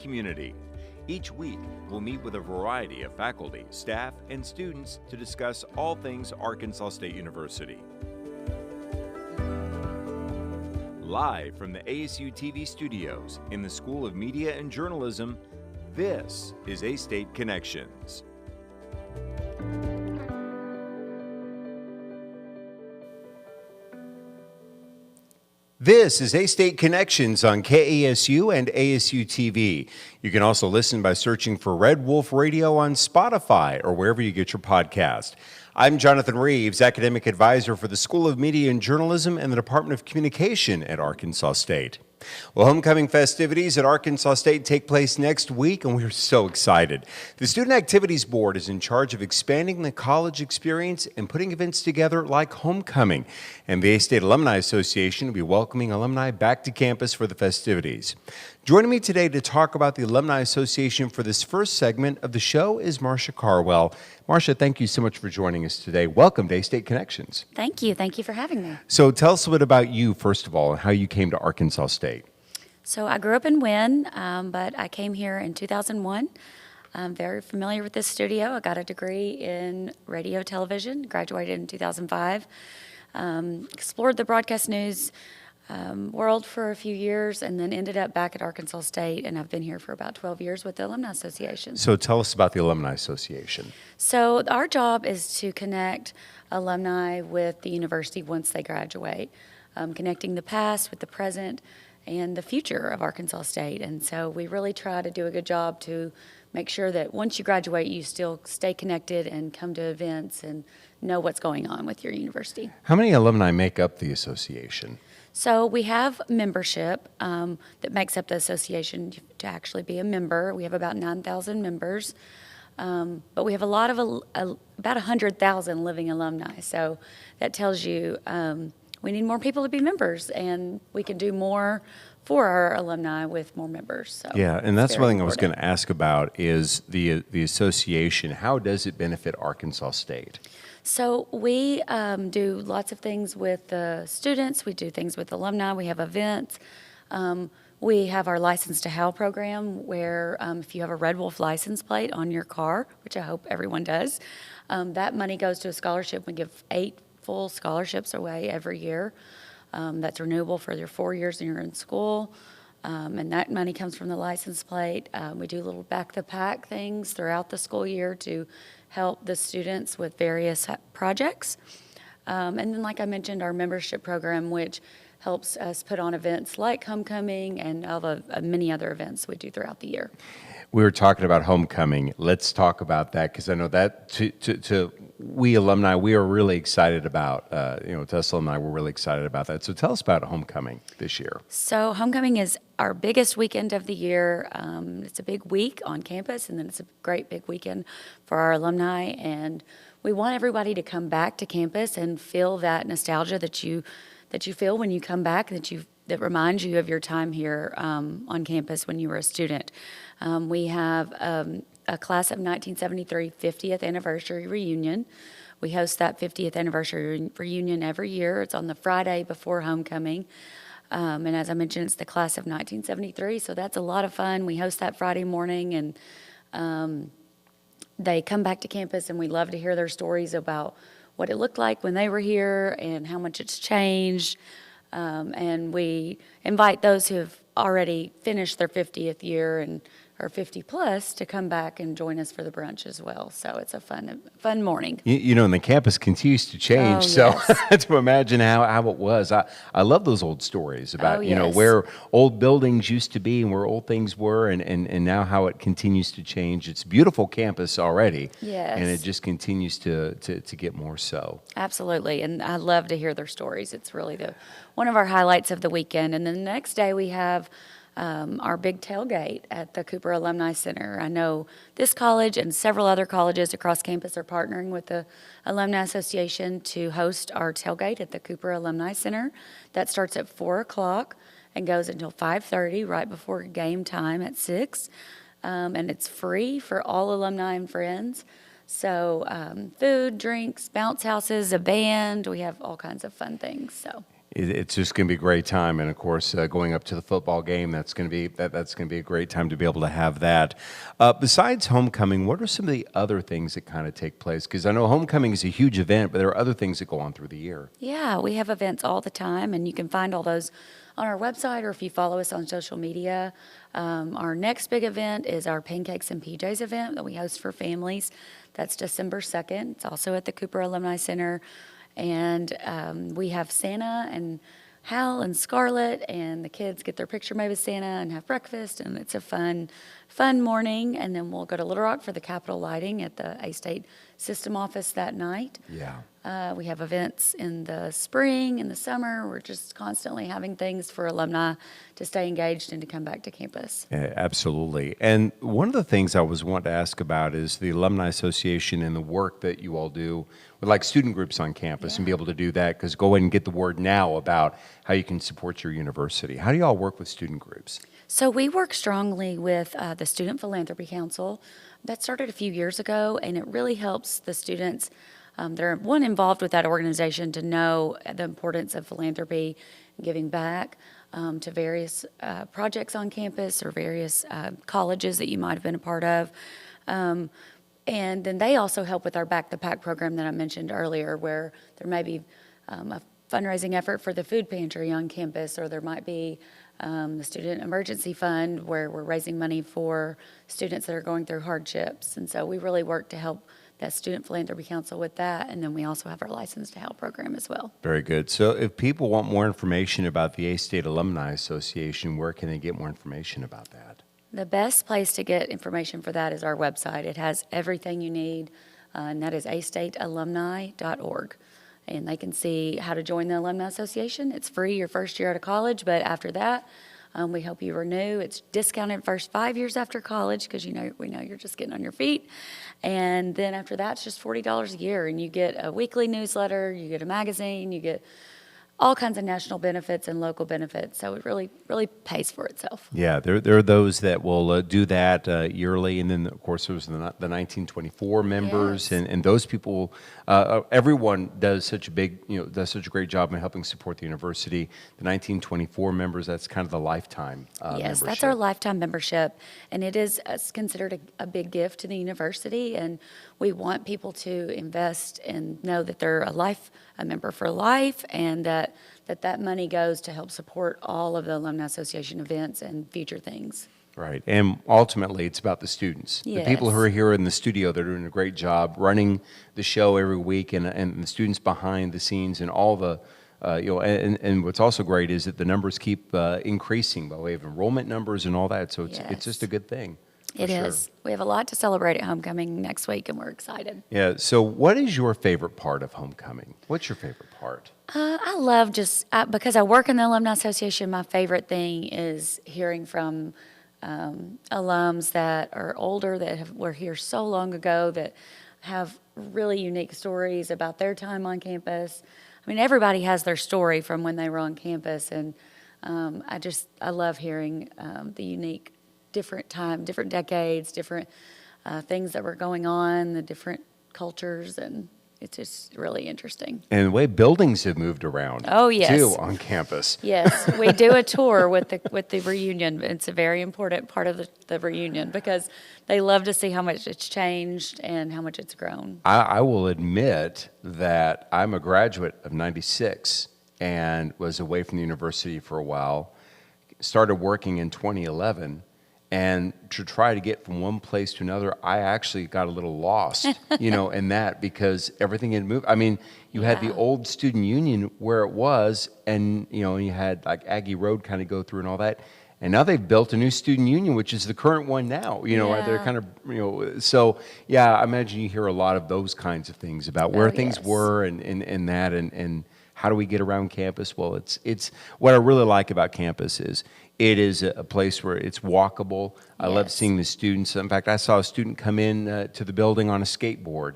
community. Each week, we'll meet with a variety of faculty, staff, and students to discuss all things Arkansas State University. Live from the ASU-TV studios in the School of Media and Journalism, this is A-State Connections. This is A-State Connections on KASU and ASU-TV. You can also listen by searching for Red Wolf Radio on Spotify or wherever you get your podcast. I'm Jonathan Reeves, Academic Advisor for the School of Media and Journalism and the Department of Communication at Arkansas State. Well, homecoming festivities at Arkansas State take place next week, and we're so excited. The Student Activities Board is in charge of expanding the college experience and putting events together like homecoming. And the A-State Alumni Association will be welcoming alumni back to campus for the festivities. Joining me today to talk about the Alumni Association for this first segment of the show is Marsha Carwell. Marsha, thank you so much for joining us today. Welcome to A-State Connections. Thank you. Thank you for having me. So tell us a bit about you, first of all, and how you came to Arkansas State. So I grew up in Wynn, but I came here in 2001. I'm very familiar with this studio. I got a degree in radio television, graduated in 2005, explored the broadcast news world for a few years, and then ended up back at Arkansas State, and I've been here for about 12 years with the Alumni Association. So tell us about the Alumni Association. So our job is to connect alumni with the university once they graduate, connecting the past with the present and the future of Arkansas State. And so we really try to do a good job to make sure that once you graduate, you still stay connected and come to events and know what's going on with your university. How many alumni make up the association? So we have membership that makes up the association to actually be a member. We have about 9,000 members, but we have a lot of about 100,000 living alumni. So that tells you we need more people to be members, and we can do more for our alumni with more members. So yeah, and that's one thing I was going to ask about is the association. How does it benefit Arkansas State? So we do lots of things with the students. We do things with alumni. We have events. We have our License to Howl program where if you have a Red Wolf license plate on your car, which I hope everyone does, that money goes to a scholarship. We give 8 full scholarships away every year. That's renewable for your 4 years and you're in school. And that money comes from the license plate. We do little back-the-pack things throughout the school year to help the students with various projects. And then, like I mentioned, our membership program, which helps us put on events like homecoming and all the many other events we do throughout the year. We were talking about homecoming. Let's talk about that, because I know that to we alumni, we are really excited about, to us alumni, we're really excited about that. So tell us about homecoming this year. So homecoming is our biggest weekend of the year. It's a big week on campus, and then it's a great big weekend for our alumni. And we want everybody to come back to campus and feel that nostalgia that you feel when you come back, that reminds you of your time here on campus when you were a student. We have a class of 1973 50th anniversary reunion. We host that 50th anniversary reunion every year. It's on the Friday before homecoming. And as I mentioned, it's the class of 1973, so that's a lot of fun. We host that Friday morning, and they come back to campus, and we love to hear their stories about what it looked like when they were here and how much it's changed. And we invite those who have already finished their 50th year or 50 plus to come back and join us for the brunch as well. So it's a fun morning. And the campus continues to change. Oh, yes. To imagine how it was. I love those old stories about, yes. Where old buildings used to be and where old things were and now how it continues to change. It's a beautiful campus already. Yes. And it just continues to get more so. Absolutely. And I love to hear their stories. It's really one of our highlights of the weekend. And then the next day we have our big tailgate at the Cooper Alumni Center. I know this college and several other colleges across campus are partnering with the Alumni Association to host our tailgate at the Cooper Alumni Center. That starts at 4 o'clock and goes until 5:30, right before game time at 6. And it's free for all alumni and friends. So food, drinks, bounce houses, a band, we have all kinds of fun things. So It's just going to be a great time, and of course, going up to the football game, that's going to be that's going to be a great time to be able to have that. Besides homecoming, what are some of the other things that kind of take place? Because I know homecoming is a huge event, but there are other things that go on through the year. Yeah, we have events all the time, and you can find all those on our website or if you follow us on social media. Our next big event is our Pancakes and PJs event that we host for families. That's December 2nd. It's also at the Cooper Alumni Center. And we have Santa and Hal and Scarlett, and the kids get their picture made with Santa and have breakfast, and it's a fun morning. And then we'll go to Little Rock for the Capitol lighting at the A-State System office that night. Yeah. We have events in the spring, in the summer. We're just constantly having things for alumni to stay engaged and to come back to campus. Yeah, absolutely. And one of the things I was wanting to ask about is the Alumni Association and the work that you all do with like student groups on campus and be able to do that, because go ahead and get the word now about how you can support your university. How do you all work with student groups? So we work strongly with the Student Philanthropy Council. That started a few years ago, and it really helps the students that are involved with that organization to know the importance of philanthropy and giving back to various projects on campus or various colleges that you might have been a part of. And then they also help with our Back the Pack program that I mentioned earlier, where there may be a fundraising effort for the food pantry on campus, or there might be the Student Emergency Fund where we're raising money for students that are going through hardships. And so we really work to help that Student Philanthropy Council with that. And then we also have our License to Help program as well. Very good. So if people want more information about the A-State Alumni Association, where can they get more information about that? The best place to get information for that is our website. It has everything you need, and that is astatealumni.org. And they can see how to join the Alumni Association. It's free your first year out of college, but after that, we help you renew. It's discounted first 5 years after college, because we know you're just getting on your feet. And then after that, it's just $40 a year, and you get a weekly newsletter, you get a magazine, you get all kinds of national benefits and local benefits. So it really, really pays for itself. Yeah, there are those that will do that yearly, and then of course there's the 1924 members, Yes. and those people. Everyone does such a great job in helping support the university. The 1924 members, that's kind of the lifetime Yes, membership. that's our lifetime membership, and it is considered a big gift to the university, and we want people to invest and know that they're a member for life, and that money goes to help support all of the Alumni Association events and future things. Right, and ultimately it's about the students. Yes. The people who are here in the studio, they're doing a great job running the show every week, and the students behind the scenes, and all the and what's also great is that the numbers keep increasing by way of enrollment numbers and all that, so it's Yes. just a good thing. It is. We have a lot to celebrate at homecoming next week, and we're excited. Yeah, so what is your favorite part of homecoming? What's your favorite part? I love because I work in the Alumni Association, my favorite thing is hearing from alums that are older, that were here so long ago, that have really unique stories about their time on campus. I mean, everybody has their story from when they were on campus, and I love hearing the unique, different time, different decades, different things that were going on, the different cultures, and it's just really interesting. And the way buildings have moved around, Oh, yes. too, on campus. Yes, we do a tour with the reunion. It's a very important part of the reunion, because they love to see how much it's changed and how much it's grown. I will admit that I'm a graduate of '96 and was away from the university for a while, started working in 2011, and to try to get from one place to another, I actually got a little lost, in that, because everything had moved. I mean, you had the Yeah. old student union where it was, and, you had like Aggie Road kind of go through and all that. And now they've built a new student union, which is the current one now, Yeah. they're kind of, so yeah, I imagine you hear a lot of those kinds of things about where Oh, things yes. were and that, and how do we get around campus? Well, it's what I really like about campus is it is a place where it's walkable. I love Yes. seeing the students. In fact, I saw a student come in to the building on a skateboard,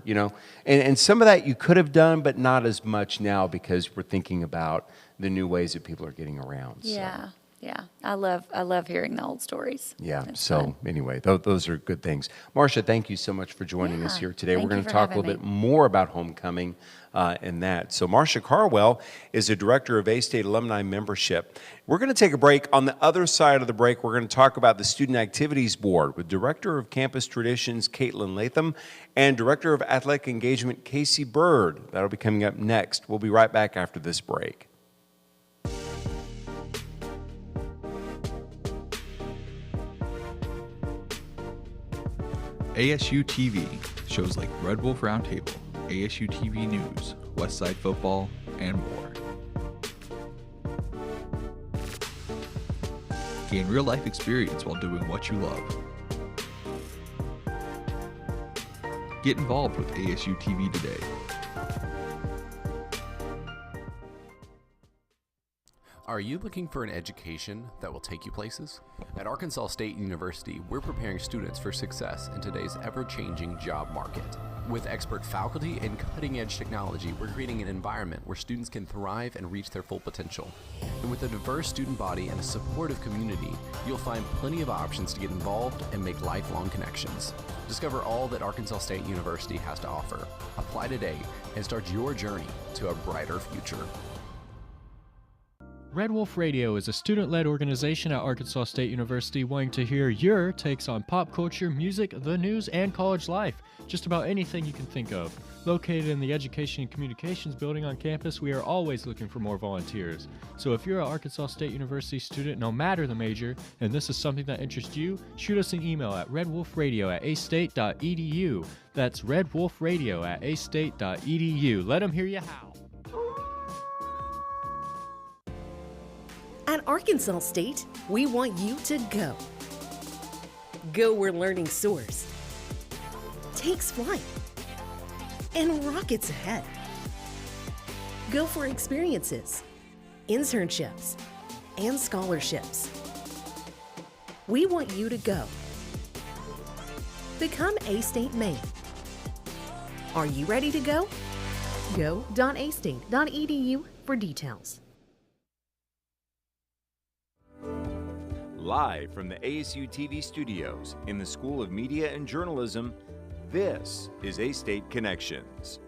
and some of that you could have done, but not as much now, because we're thinking about the new ways that people are getting around. So. Yeah. Yeah, I love hearing the old stories. Yeah. It's So fun. anyway, those are good things. Marsha, thank you so much for joining us Yeah, here today. We're thank going you to for talk a having little bit me. more about homecoming and that. So Marsha Carwell is the director of A-State Alumni Membership. We're going to take a break. On the other side of the break, we're going to talk about the Student Activities Board with Director of Campus Traditions, Caitlin Latham, and Director of Athletic Engagement, Casey Bird. That'll be coming up next. We'll be right back after this break. ASU-TV, shows like Red Wolf Roundtable, ASU-TV News, Westside Football, and more. Gain real-life experience while doing what you love. Get involved with ASU-TV today. Are you looking for an education that will take you places? At Arkansas State University, we're preparing students for success in today's ever-changing job market. With expert faculty and cutting-edge technology, we're creating an environment where students can thrive and reach their full potential. And with a diverse student body and a supportive community, you'll find plenty of options to get involved and make lifelong connections. Discover all that Arkansas State University has to offer. Apply today and start your journey to a brighter future. Red Wolf Radio is a student-led organization at Arkansas State University wanting to hear your takes on pop culture, music, the news, and college life. Just about anything you can think of. Located in the Education and Communications building on campus, we are always looking for more volunteers. So if you're an Arkansas State University student, no matter the major, and this is something that interests you, shoot us an email at redwolfradio@astate.edu. That's redwolfradio@astate.edu. Let them hear you howl. At Arkansas State, we want you to go. Go where learning soars, takes flight, and rockets ahead. Go for experiences, internships, and scholarships. We want you to go. Become A-State Maine. Are you ready to go? Go.astate.edu for details. Live from the ASU-TV studios in the School of Media and Journalism, this is A-State Connections.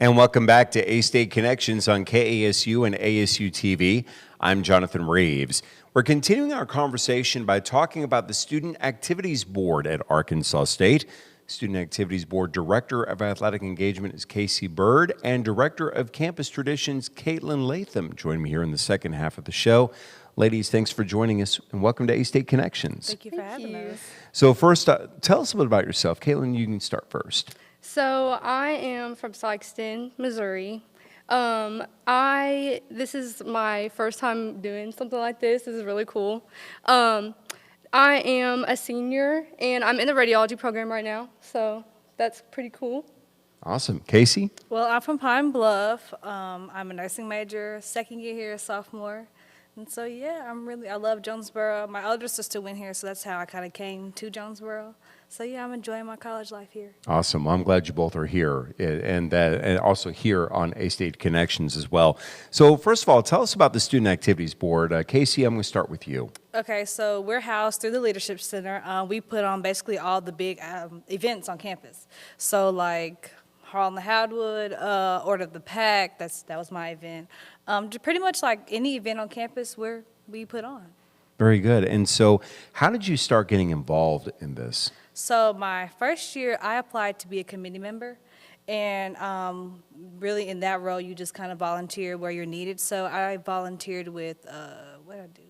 And welcome back to A-State Connections on KASU and ASU-TV. I'm Jonathan Reeves. We're continuing our conversation by talking about the Student Activities Board at Arkansas State. Student Activities Board Director of Athletic Engagement is Casey Bird, and Director of Campus Traditions, Caitlin Latham, join me here in the second half of the show. Ladies, thanks for joining us, and welcome to A-State Connections. Thank you for having us. So first, tell us a bit about yourself. Caitlin, you can start first. So I am from Sykeston, Missouri. This is my first time doing something like this. This is really cool. I am a senior, and I'm in the radiology program right now, so that's pretty cool. Awesome. Casey? Well, I'm from Pine Bluff. I'm a nursing major, second year here, sophomore. And so, yeah, I love Jonesboro. My older sister went here, so that's how I kind of came to Jonesboro. So, yeah, I'm enjoying my college life here. Awesome. Well, I'm glad you both are here and also here on A-State Connections as well. So first of all, tell us about the Student Activities Board. Casey, I'm going to start with you. Okay, so we're housed through the Leadership Center. We put on basically all the big events on campus. So, like Harl and the Howdwood, Order of the Pack, that was my event. Pretty much like any event on campus we put on. Very good. And so how did you start getting involved in this? So my first year, I applied to be a committee member, and really in that role, you just kind of volunteer where you're needed. So I volunteered with, what did I do?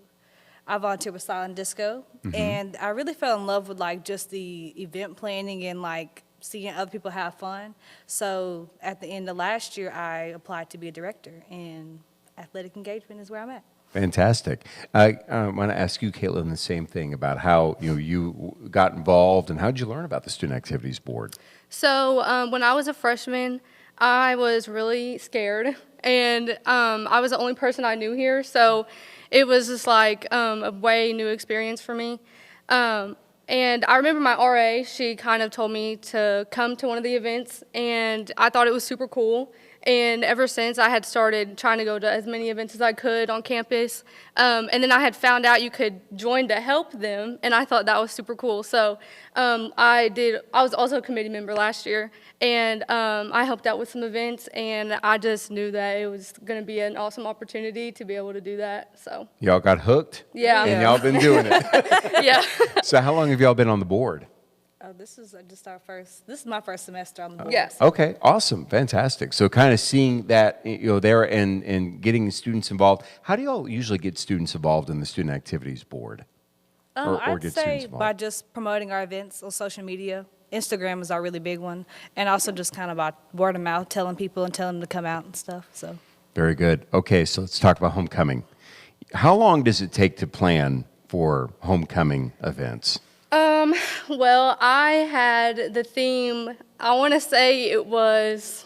I volunteered with Silent Disco, and I really fell in love with like just the event planning and like seeing other people have fun. So at the end of last year, I applied to be a director, and athletic engagement is where I'm at. Fantastic. I want to ask you, Caitlin, the same thing about how you got involved and how did you learn about the Student Activities Board? So when I was a freshman, I was really scared, and I was the only person I knew here, so it was just like a way new experience for me. And I remember my RA, she kind of told me to come to one of the events, and I thought it was super cool. And ever since, I had started trying to go to as many events as I could on campus. And then I had found out you could join to help them, and I thought that was super cool. So I was also a committee member last year, and I helped out with some events, and I just knew that it was going to be an awesome opportunity to be able to do that. So Y'all got hooked? Yeah. And y'all been doing it. yeah. So how long have y'all been on the board? Oh, this is my first semester on the board. Yes. Okay, awesome, fantastic. So kind of seeing that, there and getting students involved. How do y'all usually get students involved in the Student Activities Board? I'd get say students involved? by just promoting our events on social media. Instagram is our really big one. And also just kind of by word of mouth, telling people and telling them to come out and stuff. So. Very good. Okay, so let's talk about homecoming. How long does it take to plan for homecoming events? Well, I had the theme, I want to say it was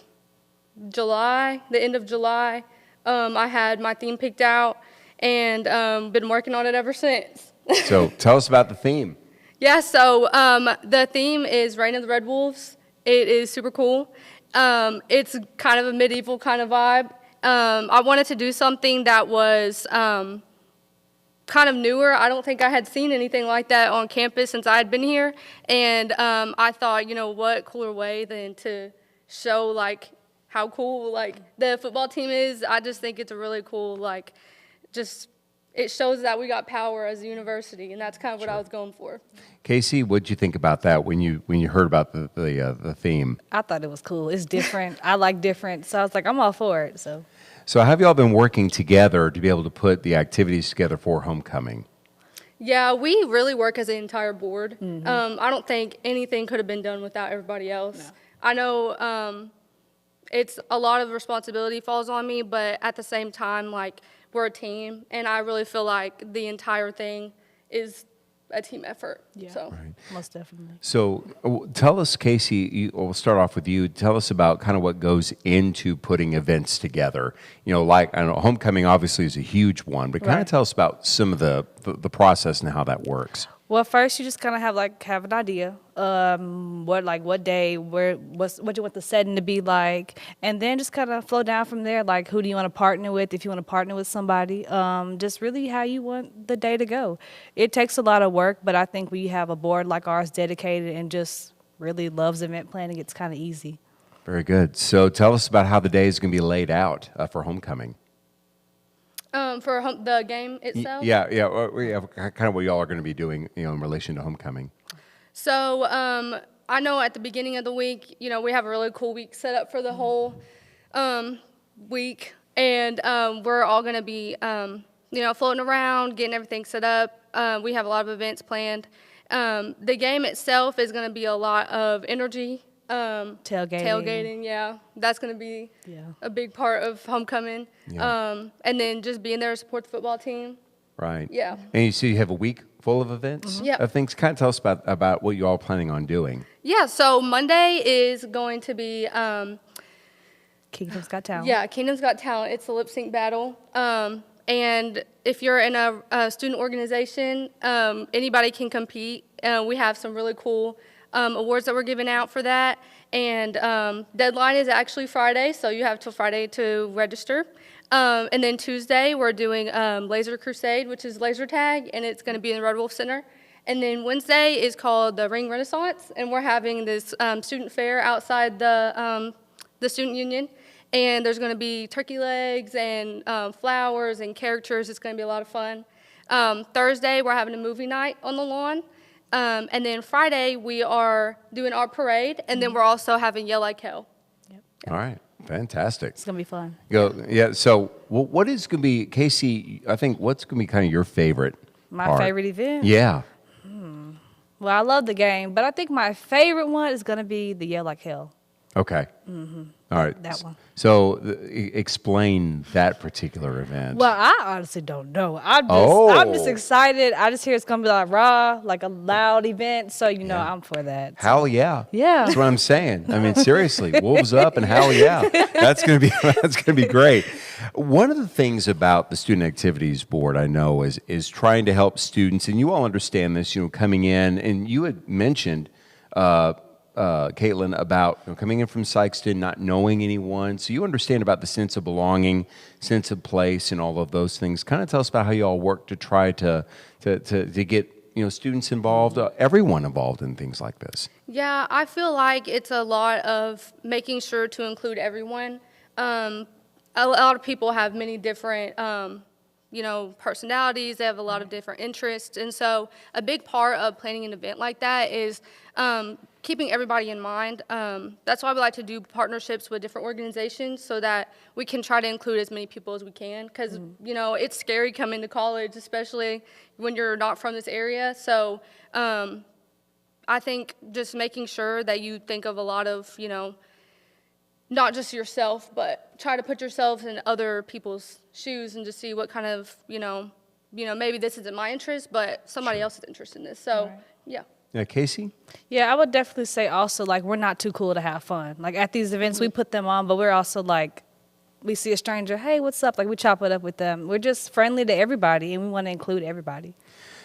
July, the end of July. I had my theme picked out and been working on it ever since. So tell us about the theme. Yeah, so the theme is Reign of the Red Wolves. It is super cool. It's kind of a medieval kind of vibe. I wanted to do something that was kind of newer. I don't think I had seen anything like that on campus since I had been here. And I thought, what cooler way than to show, like, how cool, like, the football team is. I just think it's a really cool, like, it shows that we got power as a university, and that's kind of what I was going for. Casey, what'd you think about that when you heard about the theme? I thought it was cool. It's different. I like different. So I was like, I'm all for it. So have y'all been working together to be able to put the activities together for homecoming? Yeah, we really work as an entire board. I don't think anything could have been done without everybody else. No. I know it's a lot of responsibility falls on me, but at the same time, like, we're a team, and I really feel like the entire thing is a team effort. Yeah, so. Right. Most definitely. So tell us, Casey, we'll start off with you. Tell us about kind of what goes into putting events together. Like, I know homecoming obviously is a huge one, but kind of tell us about some of the process and how that works. Well, first you just kind of have an idea, what day, what you want the setting to be like, and then just kind of flow down from there. Like, who do you want to partner with? If you want to partner with somebody, just really how you want the day to go. It takes a lot of work, but I think when you have a board like ours dedicated and just really loves event planning, it's kind of easy. Very good. So tell us about how the day is going to be laid out for homecoming. For the game itself? Yeah, kind of what y'all are going to be doing, in relation to homecoming. So I know at the beginning of the week, we have a really cool week set up for the whole week, and we're all going to be, floating around, getting everything set up. We have a lot of events planned. The game itself is going to be a lot of energy. Tailgating, yeah. That's going to be a big part of homecoming. Yeah. And then just being there to support the football team. Right. Yeah. And you see you have a week full of events? Yeah. Things. Kind of tell us about what you're all planning on doing. Yeah, so Monday is going to be... Kingdom's Got Talent. Yeah, Kingdom's Got Talent. It's a lip sync battle. And if you're in a student organization, anybody can compete. We have some really cool awards that we're giving out for that. And deadline is actually Friday, so you have till Friday to register. And then Tuesday, we're doing Laser Crusade, which is laser tag, and it's going to be in the Red Wolf Center. And then Wednesday is called the Ring Renaissance, and we're having this student fair outside the student union. And there's going to be turkey legs and flowers and characters. It's going to be a lot of fun. Thursday, we're having a movie night on the lawn. And then Friday, we are doing our parade, and then we're also having Yell Like Hell. Yep. All right. Fantastic. It's going to be fun. Yeah. So what is going to be, Casey, I think what's going to be kind of your favorite part? Favorite event? Yeah. Well, I love the game, but I think my favorite one is going to be the Yell Like Hell. Okay. All right. That one. So explain that particular event. Well, I honestly don't know. I'm just excited. I just hear it's going to be like raw, like a loud event. So, I'm for that. So. Hell yeah. Yeah. That's what I'm saying. I mean, seriously, wolves up and hell yeah. That's going to be great. One of the things about the Student Activities Board, I know, is trying to help students, and you all understand this, coming in, and you had mentioned Caitlin, about coming in from Sykeston, not knowing anyone. So you understand about the sense of belonging, sense of place, and all of those things. Kind of tell us about how you all work to try to get students involved, everyone involved in things like this. Yeah, I feel like it's a lot of making sure to include everyone. A lot of people have many different, personalities. They have a lot of different interests. And so a big part of planning an event like that is keeping everybody in mind. That's why we like to do partnerships with different organizations so that we can try to include as many people as we can. Because, it's scary coming to college, especially when you're not from this area. So I think just making sure that you think of a lot of, not just yourself, but try to put yourself in other people's shoes and just see what kind of, maybe this isn't my interest, but somebody else is interested in this. So, yeah. Yeah, Casey? Yeah, I would definitely say also, like, we're not too cool to have fun. Like, at these events, we put them on, but we're also, like, we see a stranger, hey, what's up? Like, we chop it up with them. We're just friendly to everybody, and we want to include everybody.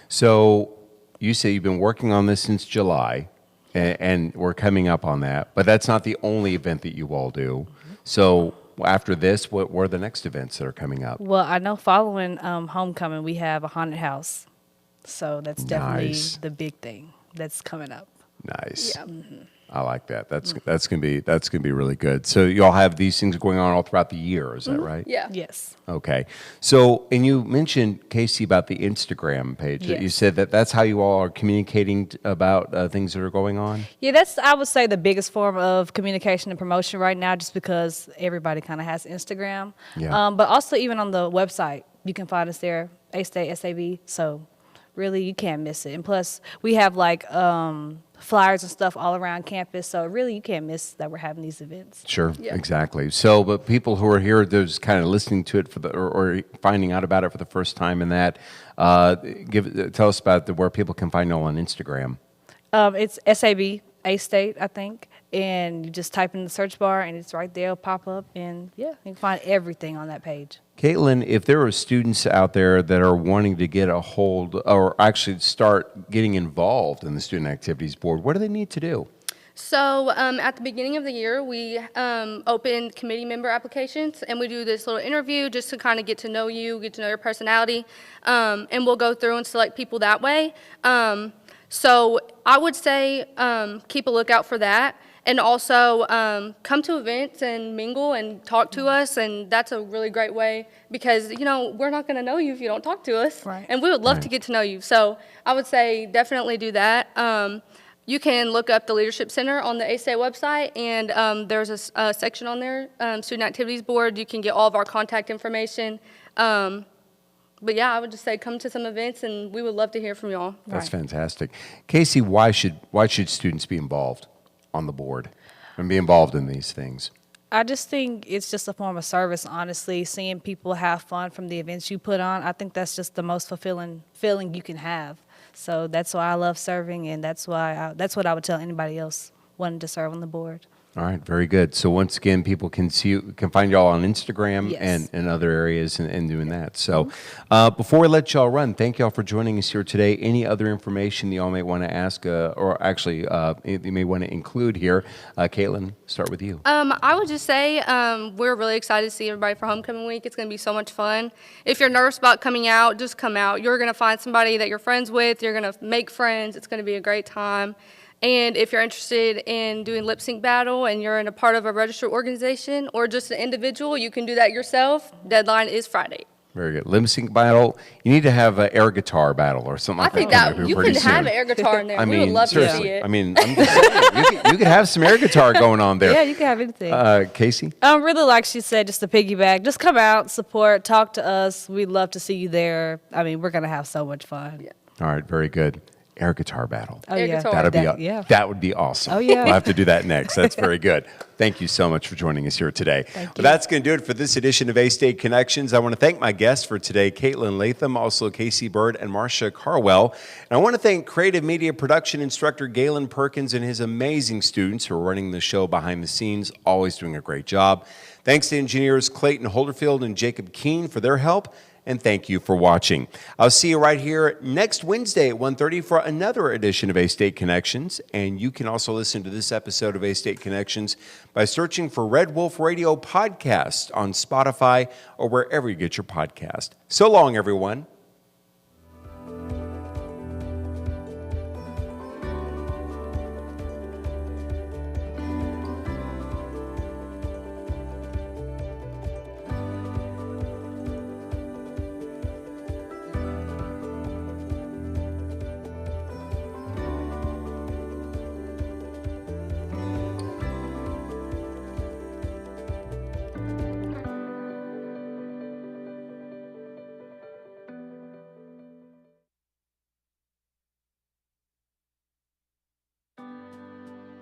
So you say you've been working on this since July, and we're coming up on that, but that's not the only event that you all do. So after this, what are the next events that are coming up? Well, I know following homecoming, we have a haunted house. So that's definitely Nice. the big thing that's coming up. Nice. Yeah. I like that. That's gonna be really good. So you all have these things going on all throughout the year, is that right? Yeah. Yes. Okay. So, and you mentioned, Casey, about the Instagram page. Yes. You said that's how you all are communicating about things that are going on? Yeah, that's, I would say, the biggest form of communication and promotion right now, just because everybody kind of has Instagram. Yeah. But also even on the website, you can find us there, A-State SAB. So really, you can't miss it. And plus, we have like flyers and stuff all around campus. So really, you can't miss that we're having these events. Sure, Yeah. exactly. So, but people who are here, they're just kind of listening to it or finding out about it for the first time, and that tell us about where people can find you all on Instagram. It's SAB, A-State, I think. And you just type in the search bar, and it's right there. It'll pop up. And, yeah, you can find everything on that page. Caitlin, if there are students out there that are wanting to get a hold or actually start getting involved in the Student Activities Board, what do they need to do? So at the beginning of the year, we open committee member applications, and we do this little interview just to kind of get to know you, get to know your personality, and we'll go through and select people that way. So I would say keep a lookout for that. And also come to events and mingle and talk to us, and that's a really great way because, we're not going to know you if you don't talk to us. Right. And we would love to get to know you. So I would say definitely do that. You can look up the Leadership Center on the A-State website, and there's a section on there, Student Activities Board. You can get all of our contact information. But yeah, I would just say come to some events, and we would love to hear from y'all. That's fantastic. Casey, why should students be involved on the board and be involved in these things? I just think it's just a form of service, honestly. Seeing people have fun from the events you put on, I think that's just the most fulfilling feeling you can have. So that's why I love serving, and that's what I would tell anybody else wanting to serve on the board. All right, very good. So once again, people can find y'all on Instagram Yes. and other areas and doing that. So before we let y'all run, thank y'all for joining us here today. Any other information y'all may want to ask or actually you may want to include here? Caitlin, start with you. I would just say we're really excited to see everybody for homecoming week. It's going to be so much fun. If you're nervous about coming out, just come out. You're going to find somebody that you're friends with. You're going to make friends. It's going to be a great time. And if you're interested in doing lip sync battle and you're in a part of a registered organization or just an individual, you can do that yourself. Deadline is Friday. Very good. Lip sync battle. You need to have an air guitar battle or something I like think that. that coming up you here can pretty have soon. an air guitar in there. I We mean, would love to seriously. see it. I mean, I'm just saying, you could have some air guitar going on there. Yeah, you can have anything. Casey? Really, like she said, just to piggyback, just come out, support, talk to us. We'd love to see you there. I mean, we're going to have so much fun. Yeah. All right, very good. Air guitar battle. Oh, Air yeah. guitar. That would be awesome. Oh, yeah. We'll have to do that next. That's very good. Thank you so much for joining us here today. Thank Well, you. that's going to do it for this edition of A-State Connections. I want to thank my guests for today, Caitlin Latham, also Casey Bird, and Marsha Carwell. And I want to thank creative media production instructor Galen Perkins and his amazing students who are running the show behind the scenes, always doing a great job. Thanks to engineers Clayton Holderfield and Jacob Keene for their help. and thank you for watching. I'll see you right here next Wednesday at 1:30 for another edition of A-State Connections, and you can also listen to this episode of A-State Connections by searching for Red Wolf Radio Podcast on Spotify or wherever you get your podcast. So long, everyone.